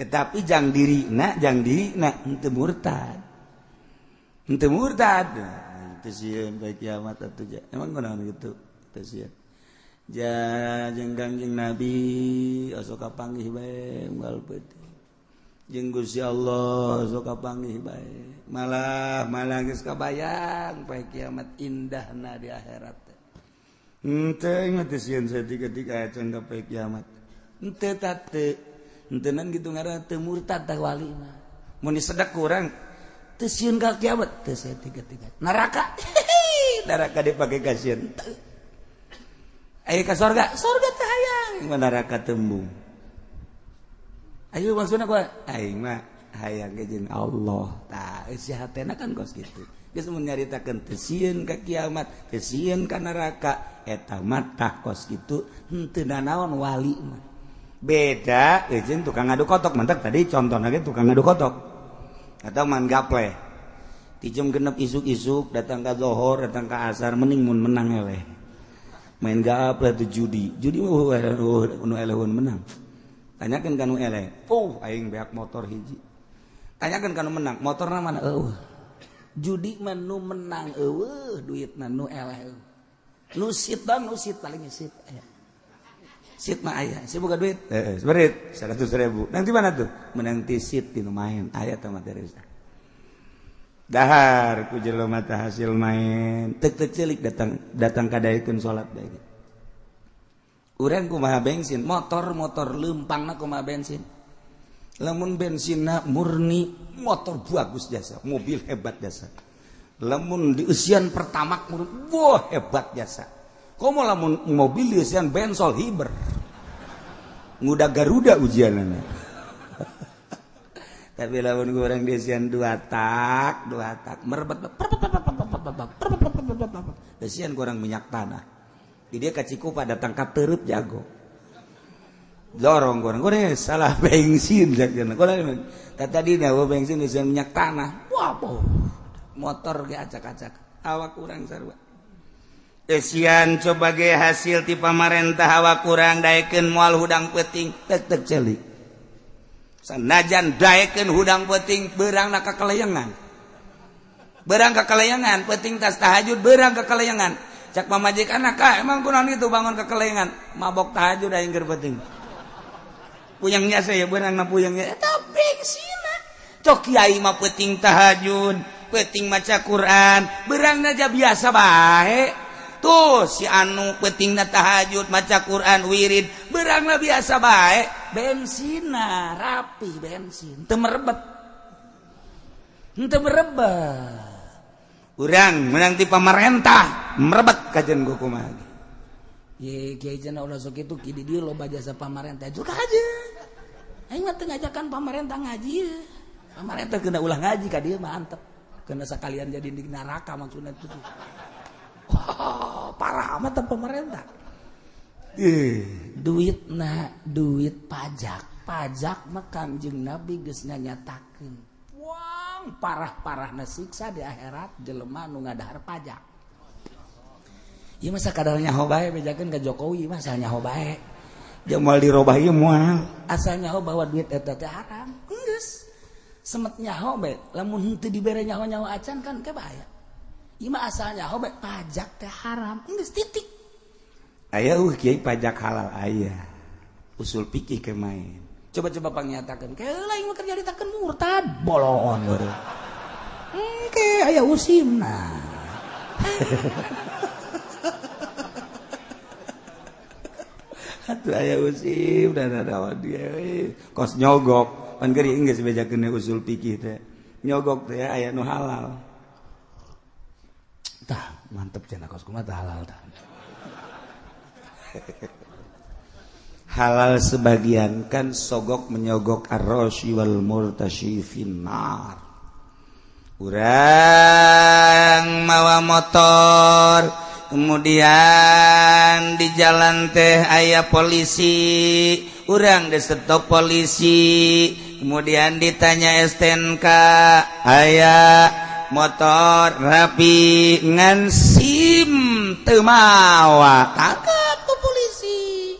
tetapi jang dirina henteu murtad teu sieun bae kiamat atuh emang kunaon gitu teu sieun jeung Kangjeng Nabi sok kapanggih bae unggal peuting jeung Gusti Allah sok kapanggih bae malah geus kabayang poe kiamat indahna di akhirat henteu ingat sieun saeutik-eutik aya can poe kiamat henteu henteunan kitu ngaranna teu murtad tah wali mah mun disedek kurang teu sieun ka kiamat teu saeutik-eutik neraka dipake ka sieun aya ka sorga teh hayang neraka tembung ayo maksudna kumaha aing mah hayang jeung Allah tah isi hatena kan kos kitu geus mun nyaritakeun teu sieun ka kiamat teu sieun ka neraka eta mah tah kos kitu henteu naon wali mah beda jeung tukang ngadu kotok mantek tadi contohna ge tukang ngadu kotok atau man gaple ti jam 6 isuk-isuk datang ka zuhur datang ka asar mending mun menang eleh main gaple teh judi mah nu elehun menang tanyakeun ka nu eleh aing beak motor hiji tanyakeun ka nu menang motorna mana judi mah nu menang duitna nu eleh nu sit paling sit aya sit mah aya si boga duit seberit 100.000 nanti mana tuh menang ti sit tinu main aya teh materi dahar ku jelema teh hasil main teu ceulik datang kadaekeun salat bae urang kumaha bensin motor leumpangna kumaha bensin lamun bensinna murni motor bagus jasa mobil hebat jasa lamun di usian pertama wah hebat jasa komo lamun mobil di usian bensol hiber nguda Garuda ujianana tapi lamun goreng di usian 2 tak merebet usian kurang minyak tanah dia kacikupa datang ka teureut jago dorong goreng salah bensin jakna goreng tadi dawa bensin usian minyak tanah wah motor ge acak-acak awak kurang sarua esian coba ge hasil ti pamarentah awak kurang daekeun moal hudang peuting teu ceulik sanajan daekeun hudang peuting beurangna kakaleyengan peuting tas tahajud beurang kakaleyengan cak pamajikanna ka emang kunaon itu bangun kakaleyengan mabok tahajud aing keur peuting puyengnya saya beurangna puyengnya eta bengsina cok kiai mah peuting tahajud peuting maca Quran beurangna aja biasa bae tuh si anu peutingna tahajud maca Quran wirid beurangna biasa bae bensina rapi bensin teu merebet urang menang ti pamarentah merebet kajen ku kumaha ye kiai cenah ulah sok kitu ki di dieu loba jasa pamarentah juga aja aing mah teu ngajakan pamarentah ngaji pamarentah kena ulah ngaji ka dieu mah antep kena sakalian jadi di neraka maksudna itu parah amat pemerintah duit pajak mah Kangjeng Nabi geus nyatakeun wang parah-parahna siksa di akhirat jelema nu ngadahar pajak ieu mah sakadar nyaho bae bejakeun ka Jokowi mah asal nyaho bae jeung moal dirobah ieu moal asal nyaho bahwa duit eta teh haram geus semet nyaho bae lamun henteu dibere nyaho-nyaho acan kan kabaya ieu mah asal nyaho bae pajak teh haram geus titik aya kiai pajak halal aya usul fikih ke main coba pangnyatakeun ke lain mah kerja ditakeun murtad bolon we ke aya usimna atuh aya usim dan ada dia kos nyogok pan geuring geus bejakeun usul fikih teh nyogok teh aya nu halal tah mantep cenah kos kumaha tah halal tah halal sebagian kan sogok menyogok ar-rasyi wal murtasyi finnar urang mawa motor kemudian di jalan teh aya polisi urang disetop polisi kemudian ditanya STNK aya motor rapi ngan SIM teu mawa tangkap ku polisi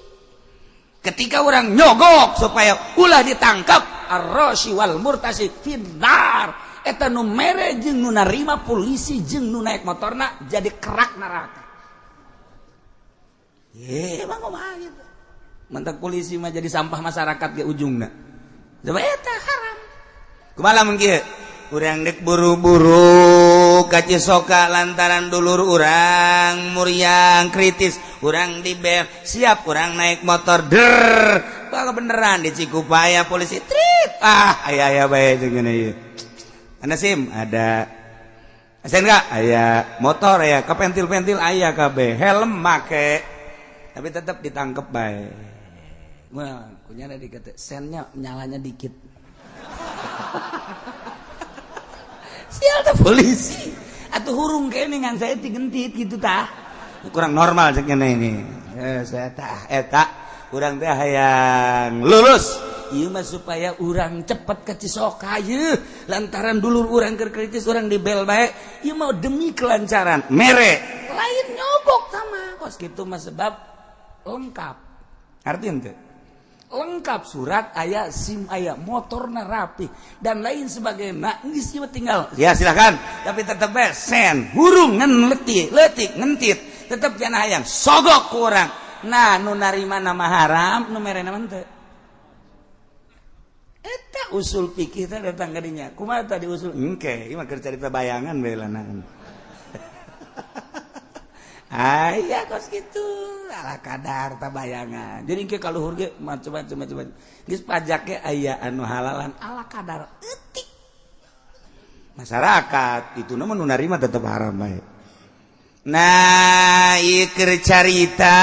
ketika orang nyogok supaya ulah ditangkap ar-rashi wal murtasi finnar eta nu mere jeung nu narima polisi jeung nu naik motorna jadi kerak neraka. Emang kumaha gitu. Mentak polisi mah jadi sampah masyarakat ge ujungna. Coba eta haram. Kumaha mun kieu? Urang dek buru-buru ka Cisoka lantaran dulur urang muriang kritis, urang di bel, siap urang naik motor der. Bae beneran di Cikupaya polisi trit. Aya bae jeung ieu. Ada SIM, ada SNK, aya motor, aya kepentil-pentil, aya KB, helm make, tapi tetap ditangkep bae. Wah, kunyana dikata sennya nyalanya dikit. Sial teh polisi, atuh hurung kene ngan saya digentit gitu tah. Kurang normal cek ini. Saya tah eta urang teh hayang lulus. Ieu mah supaya urang cepet ke Cisoka ieu lantaran dulur urang keur kritis urang di bel bae ieu mah demi kelancaran mere lain nyobok sama kos kitu mah sebab lengkap artinya teh lengkap surat aya SIM aya motorna rapi dan lain sebagainya geus ieu tinggal ya silakan tapi tetep bae sen hurung ngan leutik ngentit tetep jangan hayang sogok ku urang nah nu narima nama haram nu mere naon teu eta usul fikih teh datang ka dinya. Kumaha tadi usul? Engke, ieu mah keur carita bayangan bae lanang. Aya kos kitu, ala kadar ta bayangan. Jadi engke kaluhur ge coba. Geus pajak ge aya anu halalan ala kadar eutik. Masyarakat itu nu narima tetep haram bae. Nah, ieu keur carita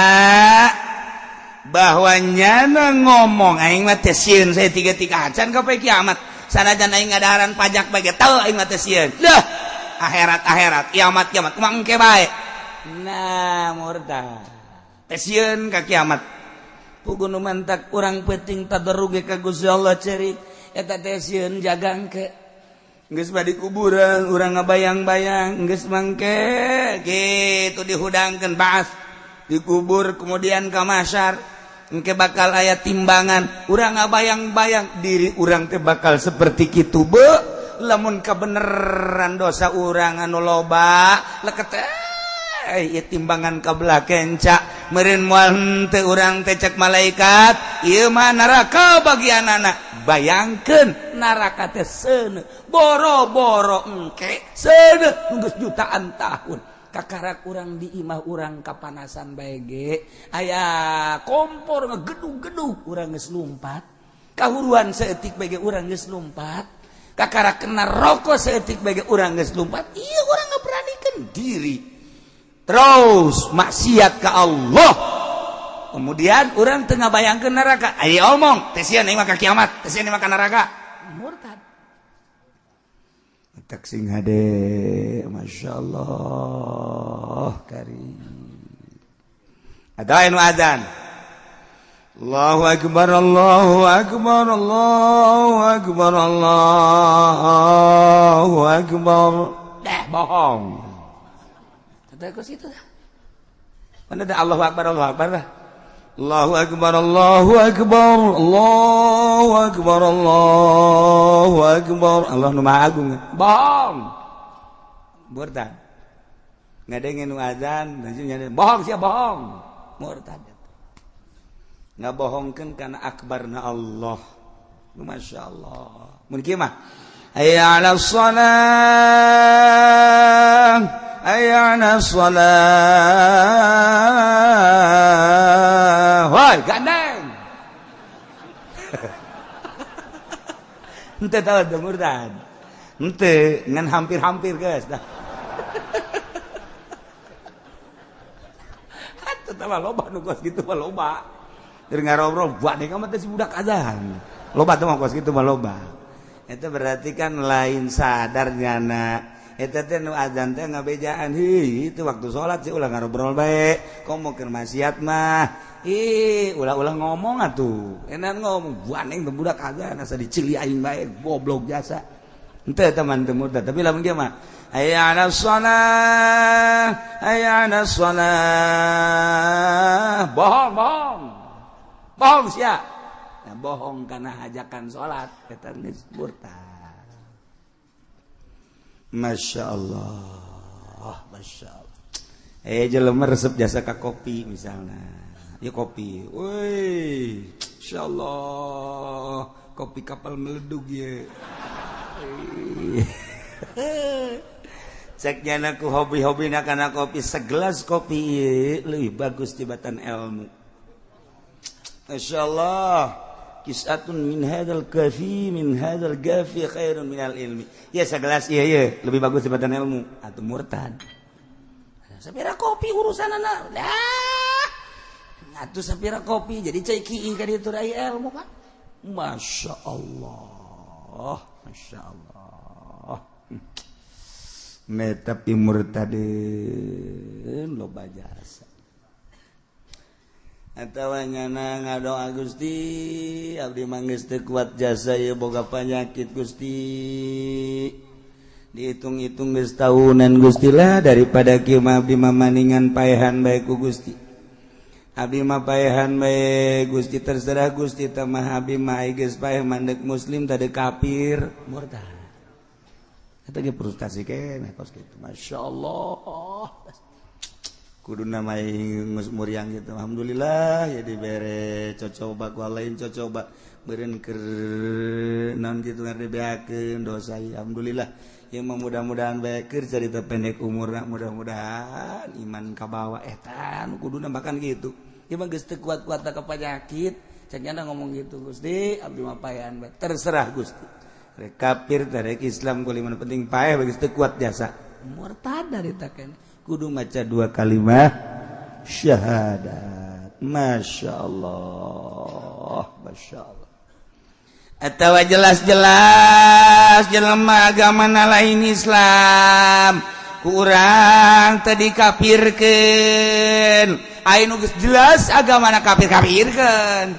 bahwa nyana ngomong aing mah teh sieun saya 3 acan ka poe kiamat sanajan aing ngadaharan pajak bae teu aing mah teh sieun dah akhirat kiamat kumaha engke bae nah murtad teh sieun ka kiamat puguh nu mantak urang peuting tadarruge ka Gusti Allah cerik eta teh sieun jaga engke geus badi kuburan urang ngabayang-bayang geus mangke kitu dihudangkeun baas dikubur kemudian ka masyar engke bakal aya timbangan urang ngabayang-bayang diri urang teh bakal seperti kitu be lamun kabeneran dosa urang anu loba leket ieu timbangan kabelah kenca meureun moal teu urang teh cek malaikat ieu mah neraka bagianana bayangkeun neraka teh seuneu boro-boro engke seuneu geus jutaan tahun kakarak urang di imah urang kapanasan bae ge aya kompor ngegedug-gedug urang geus lumpat kahuruan saeutik bae ge urang geus lumpat kakarak kena rokok saeutik bae ge urang geus lumpat ieu urang ngaberanikeun diri terus maksiat ka Allah kemudian urang teu ngabayangkeun neraka aya omong teh sieun ieu mah ka kiamat teh sieun ieu mah ka neraka murtad tak sing hade masyaallah karim ada anu adzan Allahu akbar Allahu akbar Allahu akbar Allahu akbar bohong ada ke situ mana ada Allahu akbar dah Allahu akbar Allahu akbar Allahu akbar Allahu akbar Allah nu maha agung bohong murtad ngadenge nu azan bohong sia bohong murtad ngabohongkeun kana akbarna Allah masyaallah mun kieu mah hayya 'alas shalah hayya 'alas shalah woi gandeng ente tahu teu murtad ente ngan hampir-hampir geus dah atuh tah loba nu kos kitu mah loba keur ngarobrol bade ka mah teh si budak azan loba teh mah kos kitu mah loba eta berarti kan lain sadar nyana eta teh nu azan teh ngabejaan itu waktu salat sih ulah ngarobrol bae komo keur maksiat mah ulah ngomong atuh enak ngomong buaneng teh budak azan asa dicili aing bae goblok jasa henteu teman teu murtad tapi lamun kieu mah hayya 'alas shalah hayya 'alas shalah bohong sia nah, bohong karena ajakan salat eta geus murtad. Masya Allah. Jelema resep jasa ka kopi misalnya. Ya kopi. Woi, Masya Allah. Kopi kapal meledug ya. Ceknya aku hobi-hobi karena kopi segelas kopi lebih bagus tibatan ilmu. Masya Allah. Kisatun min hadzal kafi min hadzal gafi khairun minal ilmi. Ya segelas iya lebih bagus dibanding ilmu atau murtad. Sapira kopi urusanana. Dah. Atuh sapira kopi jadi cai kieu ka ditu rai ilmu kan. Masya Allah. Masya Allah. Tapi murtadin loba jasa. Atawa nyana ngadoa Gusti abdi manggeus teu kuat jasa ieu boga panyakit Gusti dihitung-hitung geus tahunan Gusti lah daripada kieu mah abdi mamaningan paehan bae ku Gusti abdi mah paehan bae Gusti terserah Gusti teh mah abdi mah geus paeh mandek muslim tade kafir murtad eta ge frustasi keneh kos kitu masyaallah kudu namai muriang gitu alhamdulillah ya dibere cocoba ku lain cocoba beureun keur naon kitu ngadebeakeun dosa alhamdulillah ya mudah-mudahan bae keur carita pendek umurna mudah-mudahan iman kabawa eta nu kudu nambakan gitu ieu mah geus teu kuat-kuat ka penyakit cenah ngomong gitu Gusti abdi mah paehan bae terserah Gusti rek kafir rek Islam kuliman penting paeh geus teu kuat jasa murtad dari taken kudu maca 2 kalimat syahadat. Masya Allah. Atawa jelas-jelas jelema agama lain Islam kurang tadi kafirkeun aya nu geus jelas agamana kafir-kafirkeun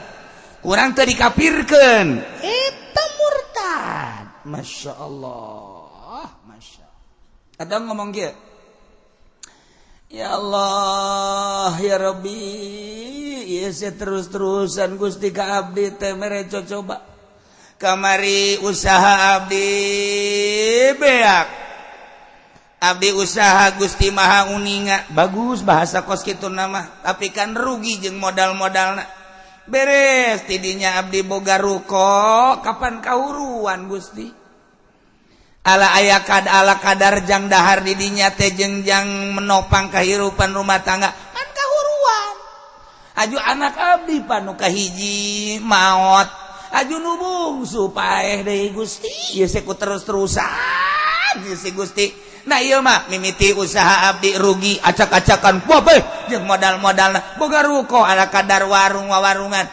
kurang tadi kafirkeun eta murtad. Masya Allah. Ada ngomong kieu ya Allah ya Rabbi ya terus-terusan Gusti ka abdi teh mere coba kamari usaha abdi beak abdi usaha Gusti Maha Uninga bagus bahasa kos kitu nama tapi kan rugi jeung modal-modalna beres tidinya abdi boga ruko kapan kahuruan Gusti ala ayakad ala kadar jang dahar didinya teh jengjang menopang kehidupan rumah tangga kan kahuruan aju anak abdi panu kahiji maot aju nu bungsu paeh deui Gusti ieu seku terus-terusan ieu si Gusti nah ieu mah mimiti usaha abdi rugi acak-acakan poe jeung modal-modalna boga ruko ala kadar warung-warungan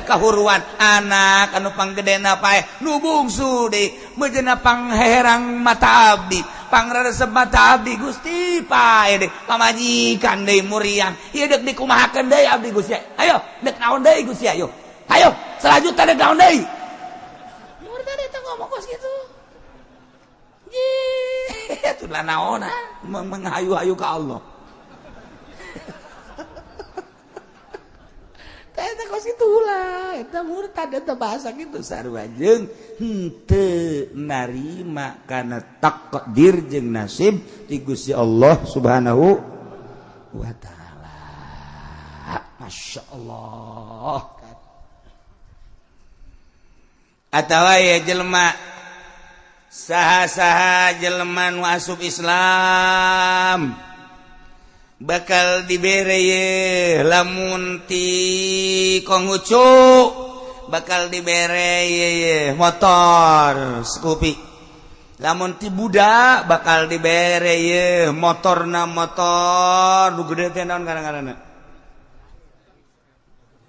kahuruan anak anu panggedena paeh nu bungsu deui meujeuna pangherang mata abdi pangresep mata abdi Gusti paeh deui pamajikan deui muriang ieu deuk dikumahakeun deui abdi Gusti ayo deuk naon deui Gusti ayo selanjutnya deuk naon deui murtad eta ngomong kos kitu itu lah naon menghayu-hayu ke Allah. Eta kos kitu ulah, eta murtad eta bahasa kitu sarua jeung henteu narima kana takdir jeung nasib ti Gusti Allah Subhanahu wa taala. Masyaallah. Atawa ya jelema saha-saha jelema nu asup Islam bakal dibere ye lamun ti Konghucu bakal dibere ye motor Scoopy lamun ti budak bakal dibere ye motorna motor nu gede teh naon ngaranna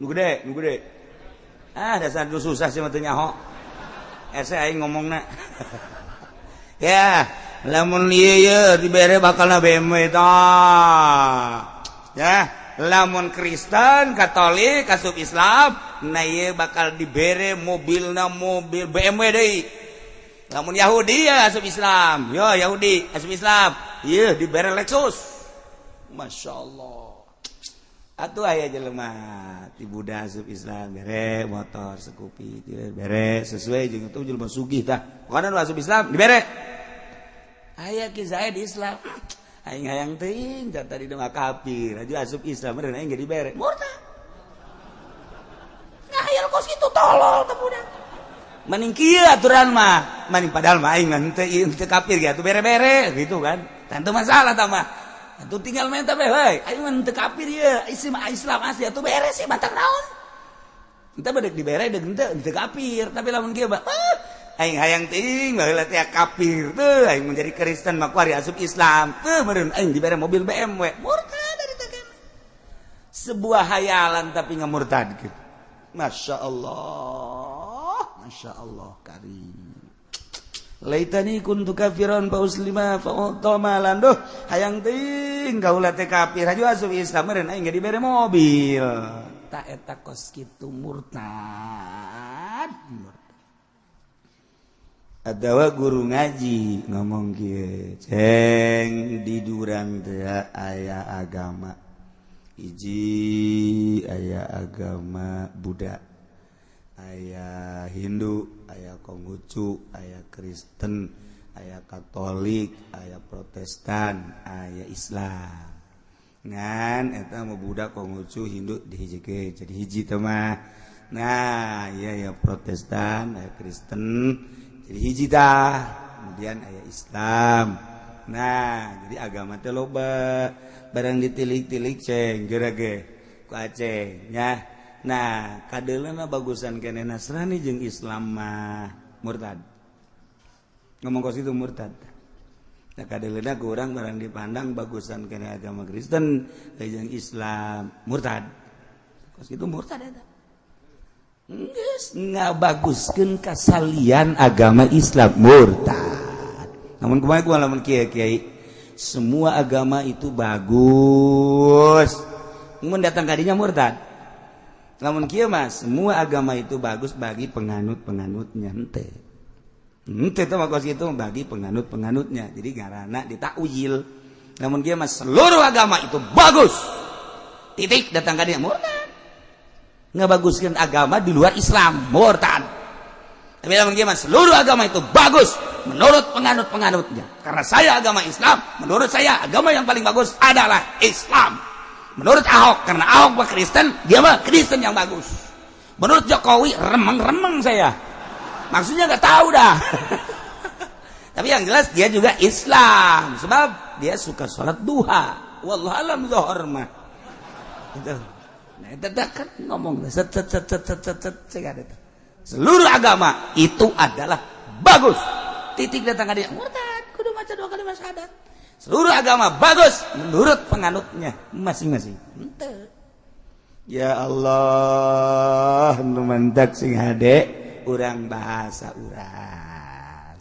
nu gede dasar susah sih mah teu nyaho ese aing ngomongna ya lamun ieu dibere bakalna BMW tah ya lamun Kristen Katolik asup Islam na ieu bakal dibere mobilna mobil BMW deui lamun Yahudi ya asup Islam yo Yahudi asup Islam ieu dibere Lexus masyaallah atuh aya jelema ti Buddha asup Islam bere motor Scoopy bere sesuai jeung itu jelema sugih tah pokona nu asup Islam dibere aya ki saya di Islam aing hayang teuing tadi mah kafir aju asup Islam meureun aing ge dibere murtad ngahayal kos kitu tolol teh budak mending kieu aturan mah mending padahal mah aing teu kafir ge atuh bere-bere gitu kan teu masalah tah mah atuh tinggal menta bae heuy aing mah teu kafir ieu Islam asli atuh beres sih batang naon entah bedek dibere deuk teu kafir tapi lamun kieu mah aing hayang teuing baheula teh kafir teu aing menjadi Kristen mah kuari asup Islam teu meureun aing dibere mobil BMW murtad dari teh sebuah hayalan tapi ngamurtad gitu Masya Allah karim laitani kuntu kafiran fa uslima fa utama landuh hayang teuing kaula teh kafir haju asup Islam meureun aing ge dibere mobil tak eta kos kitu murtad adawa guru ngaji ngomong kieu ceng di durang teh aya agama hiji aya agama Buddha aya Hindu aya Konghucu aya Kristen aya Katolik aya Protestan aya Islam ngan eta mah Buddha Konghucu Hindu dihijikeun jadi hiji teh mah nah iya ya Protestan aya Kristen jadi hiji tah kemudian aya Islam nah jadi agama teh loba barang ditilik-tilik ceng gerage ku Aceh nya nah kadeulana bagusan kene Nasrani jeung Islam mah murtad ngomong kos itu murtad nah kadeulana ku urang barang dipandang bagusan kene agama Kristen jeung Islam murtad kos itu murtad eta geus ngabaguskeun kasalian agama Islam murtad namun kumaha ku lamun kiai semua agama itu bagus mun datang kadinya murtad lamun kieu mah semua agama itu bagus bagi penganut-penganutnya henteu teh mah kos kitu bagi penganut-penganutnya jadi ngaranna ditakwil lamun kieu mah seluruh agama itu bagus titik datang kadinya murtad ngabaguskeun agama di luar Islam murtad tapi lamun kieu mah seluruh agama itu bagus menurut penganut-penganutnya karena saya agama Islam menurut saya agama yang paling bagus adalah Islam menurut Ahok karena Ahok mah Kristen dia mah Kristen yang bagus menurut Jokowi remeng-remeng saya maksudnya nggak tahu dah tapi yang jelas dia juga Islam sebab dia suka sholat duha wallahu alam zuhur mah gitu nah itu kan ngomong seluruh agama itu adalah bagus titik datang ada yang murtad kudu maca 2 kali syahadat seluruh agama bagus menurut penganutnya masing-masing henteu ya Allah nu mantak sing hade urang bahasa urang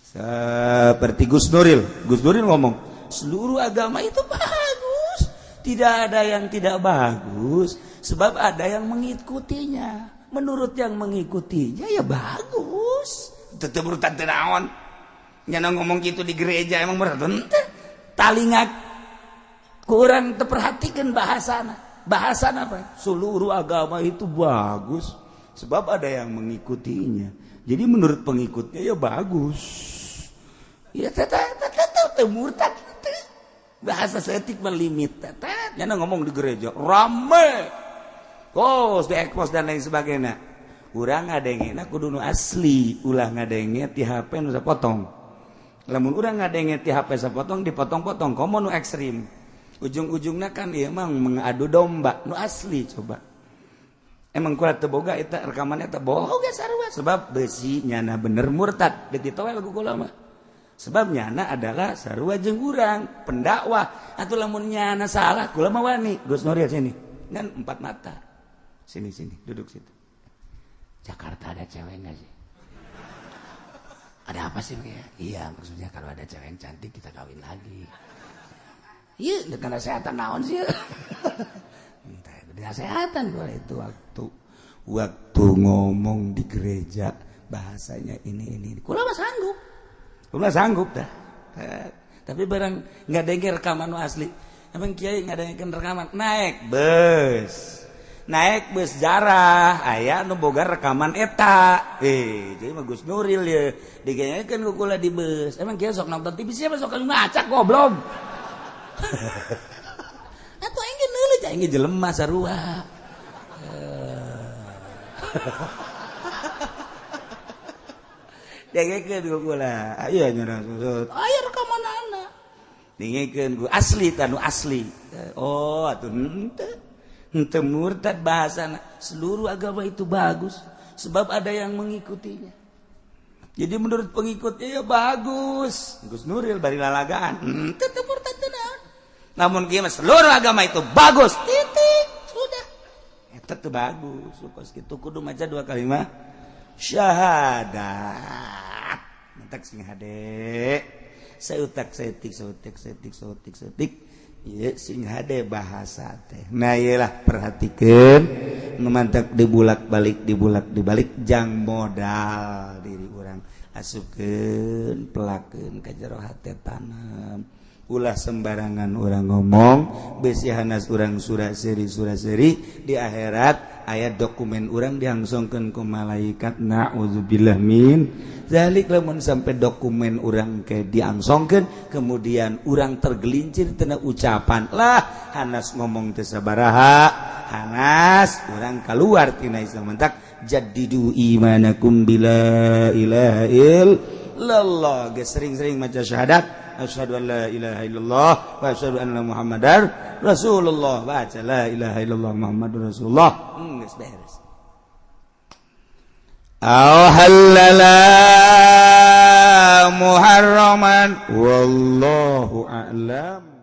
seperti Gus Nuril ngomong seluruh agama itu bagus tidak ada yang tidak bagus sebab ada yang mengikutinya menurut yang mengikutinya ya bagus tetep murtad teu naon nya ngomong gitu di gereja emang murtad henteu talinga kurang teu perhatikeun bahasana apa seluruh agama itu bagus sebab ada yang mengikutinya jadi menurut pengikutnya ya bagus ya teu murtad bahasa setik melimit nya ngomong di gereja rame kos diekpos dan lain sebagainya urang ngadengena kudu nu asli ulah ngadenge ti HP nu sapotong lamun urang ngadenge ti HP sapotong dipotong-potong komo nu ekstrim ujung-ujungna kan ieu mah mengadu domba nu asli coba emang kuat teu boga eta rekaman eta boga sarua sebab beusi nyana bener murtad deui towel ku kula mah sebab nyana adalah sarua jeung urang pendakwah atuh lamun nyana salah kula mah wani Gus Nuril sini ngan 4 mata sini duduk situ Jakarta ada cewek nggak sih? Ada apa sih ya? Iya, maksudnya kalau ada cewek yang cantik kita kawin lagi. Iya, karena kesehatan naon sih. Kesehatan boleh itu waktu ngomong di gereja bahasanya ini. Kula mah sanggup dah. Tapi barang nggak dengar rekaman asli. Emang kiai nggak dengar rekaman? Naik bus jarah, aya nu boga rekaman eta. Jadi mah Gus Nuril ya. Digenyekeun ku kula di bus. Emang kieu sok nonton TV siapa sok ngacak goblok. Atuh engge neuleuh cai engge jelema sarua. Digenyekeun ku kula. Aya nya susut. Aya rekamanana. Digenyekeun ku asli tanu asli. Oh atuh henteu murtad bahasana. Seluruh agama itu bagus sebab ada yang mengikutinya. Jadi menurut pengikutnya ya bagus. Gus Nuril bari lalagaan. Henteu murtad teh naon. Namun kieu seluruh agama itu bagus. Titik. Sudah. Eta teh bagus. Supos kitu kudu maca 2 kalimat syahadat. Mentak sing hade. Sautak setik. Iya sing hade bahasa teh. Nah iyalah perhatikan memantak dibulak-balik jang modal diri orang asupkeun pelakeun ka jero hate tanam ulah sembarangan orang ngomong besi hanas orang surah seri di akhirat aya dokumen orang diangsongkeun ku malaikat naudzubillah min zalik lamun sampai dokumen orang ke diangsongkeun kemudian orang tergelincir tina ucapan lah hanas ngomong teu sabaraha hanas orang keluar tina Islam mentak jaddidu imanakum bila ilaha illallah geus sering-sering maca syahadat asyhadu an la ilaha illallah wa asyhadu anna muhammadar rasulullah baca la ilaha illallah muhammadur rasulullah geus beres au halala muharraman wallahu a'lam.